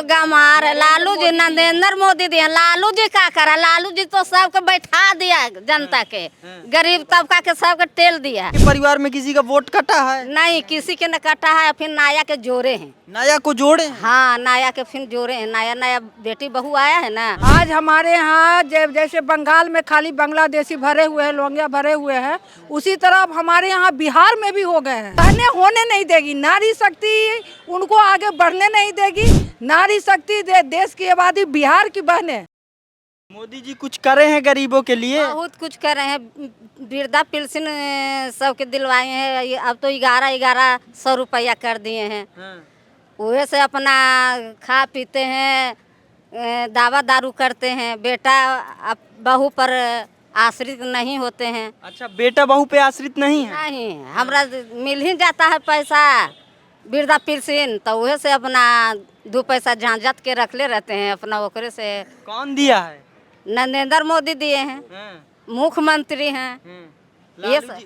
गमार लालू जी नरेंद्र मोदी दिए। लालू जी का करा? लालू जी तो सबके बैठा दिया, जनता के गरीब तबका के सबके तेल दिया। परिवार में किसी का वोट कटा है? नहीं, किसी के न कटा है। फिर नाया के जोड़े हैं। नया को जोड़े हैं? हाँ, नाया के फिर जोड़े हैं। नया नया बेटी बहू आया है ना। आज हमारे यहाँ जैसे बंगाल में खाली बांग्लादेशी भरे हुए हैं, रोहिंग्या भरे हुए हैं, उसी तरह अब हमारे यहाँ बिहार में भी हो गए हैं। बहनें होने नहीं देगी, नारी शक्ति उनको आगे बढ़ने नहीं देगी। नारी शक्ति देश की आबादी बिहार की बहनें। मोदी जी कुछ करे हैं गरीबों के लिए? बहुत कुछ कर रहे हैं। वृद्धा पेंशन सबके दिलवाए हैं। अब तो 1100 रुपया कर दिए हैं। वह से अपना खा पीते हैं, दावा दारू करते हैं। बेटा अब बहू पर आश्रित नहीं होते हैं। अच्छा, बेटा बहू पे आश्रित नहीं है? नहीं, हमरा मिल ही जाता है पैसा वृद्धा पेंशन, तो वह से अपना 2 पैसा झांझट के रखले रहते हैं अपना। ओकरे से कौन दिया है? नरेंद्र मोदी दिए हैं, मुख्यमंत्री हैं।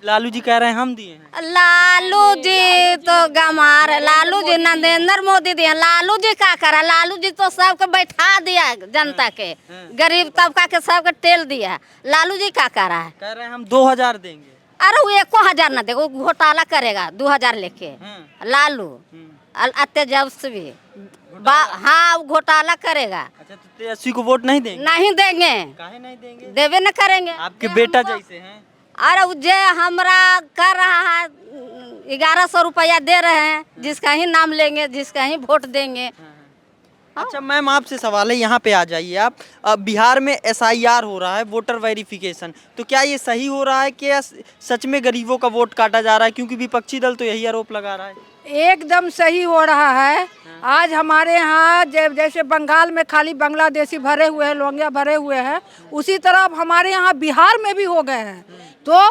लालू जी कह रहे हैं हम दिए हैं। लालू जी तो गमार लालू जी नरेंद्र मोदी दिए। लालू जी का करा? लालू जी तो सबके बैठा दिया, जनता के गरीब तबका के सबके तेल दिया। लालू जी का करा है? कह रहे हैं हम 2000 देंगे। अरे वो 1000 ना देगा, वो घोटाला करेगा 2000 लेके। लालू तेजस्वी हाँ, वो घोटाला करेगा। अच्छा, तो तेजस्वी को वोट नहीं देंगे? नहीं देंगे। काहे नहीं देंगे? देवे न करेंगे। आपके बेटा जैसे हैं। अरे जे हमरा कर रहा है 1100 रुपया दे रहे हैं, जिसका ही नाम लेंगे, जिसका ही वोट देंगे। अच्छा मैम, आपसे सवाल है, यहाँ पे आ जाइए आप। बिहार में SIR हो रहा है, वोटर वेरिफिकेशन, तो क्या ये सही हो रहा है कि सच में गरीबों का वोट काटा जा रहा है? क्योंकि विपक्षी दल तो यही आरोप लगा रहा है। एकदम सही हो रहा है। आज हमारे यहाँ जैसे बंगाल में खाली बांग्लादेशी भरे हुए हैं, रोहिंग्या भरे हुए हैं, उसी तरह अब हमारे यहाँ बिहार में भी हो गए हैं। तो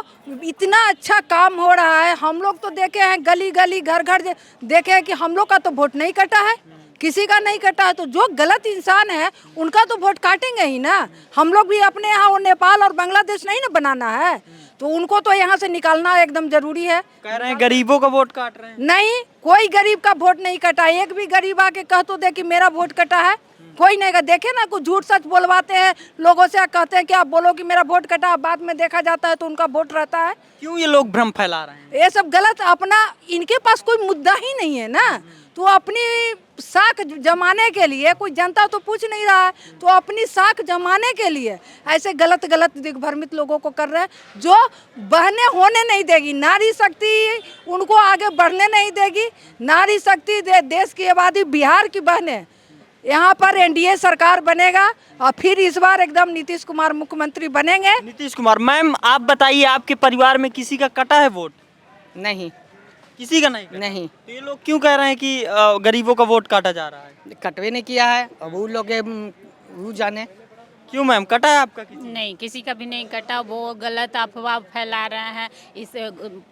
इतना अच्छा काम हो रहा है। हम लोग तो देखे हैं गली गली घर घर देखे हैं कि हम लोग का तो वोट नहीं कटा है, किसी का नहीं कटा है। तो जो गलत इंसान है उनका तो वोट काटेंगे ही ना। हम लोग भी अपने यहाँ वो नेपाल और बांग्लादेश नहीं ना बनाना है, तो उनको तो यहाँ से निकालना एकदम जरूरी है। कह रहे हैं गरीबों का वोट काट रहे हैं। नहीं, कोई गरीब का वोट नहीं कटा। एक भी गरीब आके कह तो दे कि मेरा वोट कटा है, कोई नहीं का। देखे ना, कुछ झूठ सच बोलवाते हैं लोगों से, कहते हैं कि आप बोलो कि मेरा वोट कटा, बाद में देखा जाता है तो उनका वोट रहता है। क्यों ये लोग भ्रम फैला रहे हैं? ये सब गलत। अपना इनके पास कोई मुद्दा ही नहीं है ना, तो अपनी साख जमाने के लिए, कोई जनता तो पूछ नहीं रहा है, तो अपनी साख जमाने के लिए ऐसे गलत गलत दिग्भ्रमित लोगों को कर रहे हैं, जो बहनें होने नहीं देगी। नारी शक्ति उनको आगे बढ़ने नहीं देगी। नारी शक्ति देश की आबादी बिहार की बहनें। यहाँ पर NDA सरकार बनेगा और फिर इस बार एकदम नीतीश कुमार मुख्यमंत्री बनेंगे। नीतीश कुमार। मैम आप बताइए, आपके परिवार में किसी का कटा है वोट? नहीं, किसी का नहीं कटा? नहीं, तो ये लोग क्यों कह रहे हैं कि गरीबों का वोट काटा जा रहा है? कटवे नहीं किया है। अब वो लोग वो जाने। क्यों मैम, कटा है आपका किसी? नहीं, किसी का भी नहीं कटा। वो गलत अफवाह फैला रहे हैं, इस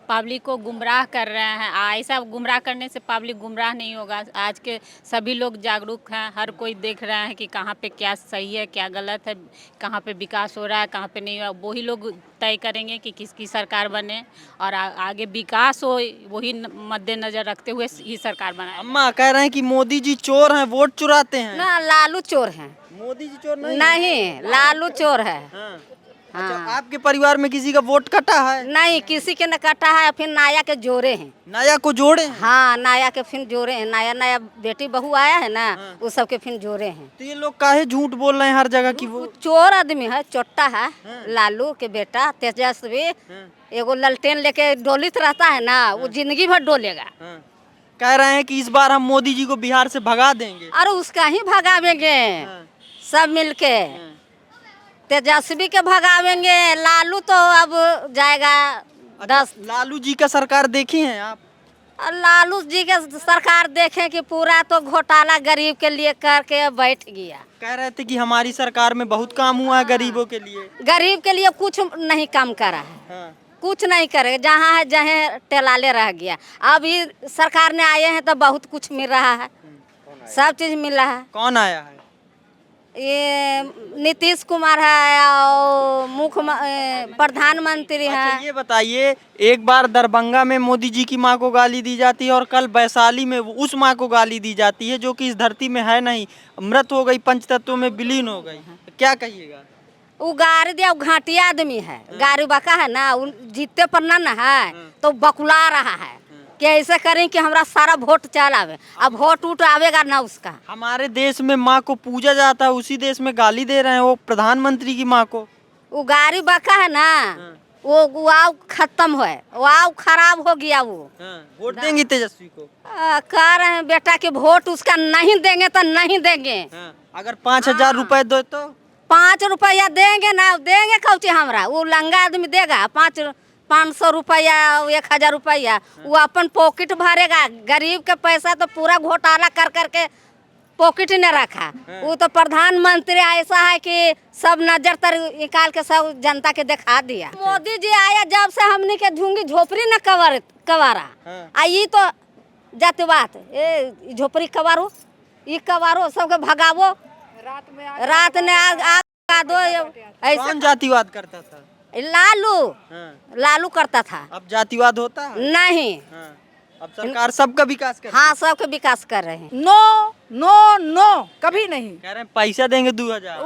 पब्लिक को गुमराह कर रहे हैं। ऐसा गुमराह करने से पब्लिक गुमराह नहीं होगा। आज के सभी लोग जागरूक हैं, हर कोई देख रहा है कि कहाँ पे क्या सही है, क्या गलत है, कहाँ पे विकास हो रहा है, कहाँ पे नहीं हो। वही लोग तय करेंगे कि किसकी सरकार बने और आगे विकास हो, वही मद्देनजर रखते हुए ही सरकार बनाए। अम्मा कह रहे हैं कि मोदी जी चोर हैं, वोट चुराते हैं। ना, लालू चोर हैं। मोदी जी चोर नहीं? नहीं, लालू चोर है। हाँ। अच्छा, आपके परिवार में किसी का वोट कटा है? नहीं, किसी के न कटा है। फिर नाया के जोड़े हैं। नया को जोड़े हैं? हाँ, नाया के फिर जोड़े हैं। नया नया बेटी बहू आया है ना, वो सबके फिर जोड़े हैं। तो ये लोग काहे झूठ बोल रहे हैं हर जगह कि वो चोर आदमी है, चोट्टा है। लालू के बेटा तेजस्वी एगो ललटेन लेके डोलित रहता है ना, वो जिंदगी भर डोलेगा। कह रहे हैं कि इस बार हम मोदी जी को बिहार से भगा देंगे। अरे उसका ही भगावेंगे सब मिलके। तेजस्वी के भगावेंगे। लालू तो अब जाएगा 10। लालू जी का सरकार देखी है आप? लालू जी के सरकार देखें कि पूरा तो घोटाला गरीब के लिए करके बैठ गया। कह रहे थे कि हमारी सरकार में बहुत काम हुआ है गरीबों के लिए। गरीब के लिए कुछ नहीं काम करा है। कुछ नहीं करे, जहाँ है जहाँ टेलाले रह गया। अब ये सरकार ने आए हैं तो बहुत कुछ मिल रहा है, सब चीज मिल रहा है। कौन आया है? ये नीतीश कुमार है और प्रधानमंत्री अच्छा है। ये बताइए, एक बार दरभंगा में मोदी जी की माँ को गाली दी जाती है और कल वैशाली में उस माँ को गाली दी जाती है जो कि इस धरती में है नहीं, मृत हो गई, पंचतत्वों में विलीन हो गई। क्या कहिएगा? वो गाड़ी दिया, वो घाटी आदमी है, गाड़ी बका है ना, जीतते पर ना है तो बकुला रहा है कि ऐसे करें कि हमारा सारा वोट चल आवे। अब वोट उठ आवेगा ना उसका। हमारे देश में माँ को पूजा जाता है, उसी देश में गाली दे रहे हैं वो प्रधानमंत्री की माँ को। वो गाड़ी बका है ना, वो आव खत्म है, वो आव खराब हो गया वो। वोट देंगे तेजस्वी को? कह रहे हैं बेटा कि वोट उसका नहीं देंगे तो नहीं देंगे। अगर 5,000 रुपए दो तो 5 रुपया देंगे ना, देंगे कौची हमरा, वो लंगा आदमी देगा 500 रुपया, 1,000 रुपया, वो अपन पॉकेट भरेगा। गरीब के पैसा तो पूरा घोटाला कर करके पॉकेट ने रखा। वो तो प्रधानमंत्री ऐसा है कि सब नजर तर निकाल के सब जनता के दिखा दिया। मोदी जी आया जब से हमने के झुंगी झोपड़ी न कवारा आई तो जातिवाद ए झोपड़ी कवारो, ये कवारो सबके भगावो, रात में आग दो। ऐसा कौन जातिवाद करता था? लालू करता था। अब जातिवाद होता है? नहीं। अब सरकार सबका विकास कर हाँ, सबके विकास कर रहे हैं। नो नो नो, कभी नहीं। कह रहे हैं पैसा देंगे 2,000,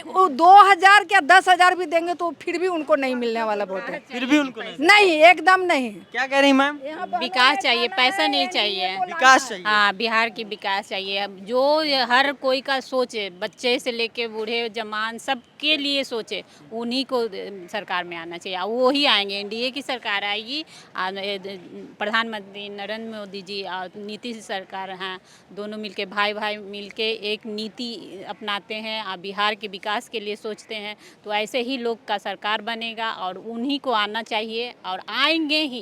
वो 2,000 क्या 10,000 भी देंगे तो फिर भी उनको नहीं मिलने वाला वोट है। फिर भी उनको नहीं। नहीं, एकदम नहीं। क्या कह रही मैम? विकास चाहिए, पैसा नहीं चाहिए। विकास चाहिए। हाँ, बिहार की विकास चाहिए। अब जो हर कोई का सोचे, बच्चे से लेके बूढ़े जवान सबके लिए सोचे, उन्हीं को सरकार में आना चाहिए। वो ही आएंगे, एनडीए की सरकार आएगी। प्रधानमंत्री नरेंद्र मोदी जी और नीतीश सरकार हैं, दोनों मिलके भाई मिलके एक नीति अपनाते हैं और बिहार के विकास के लिए सोचते हैं, तो ऐसे ही लोग का सरकार बनेगा और उन्हीं को आना चाहिए और आएंगे ही।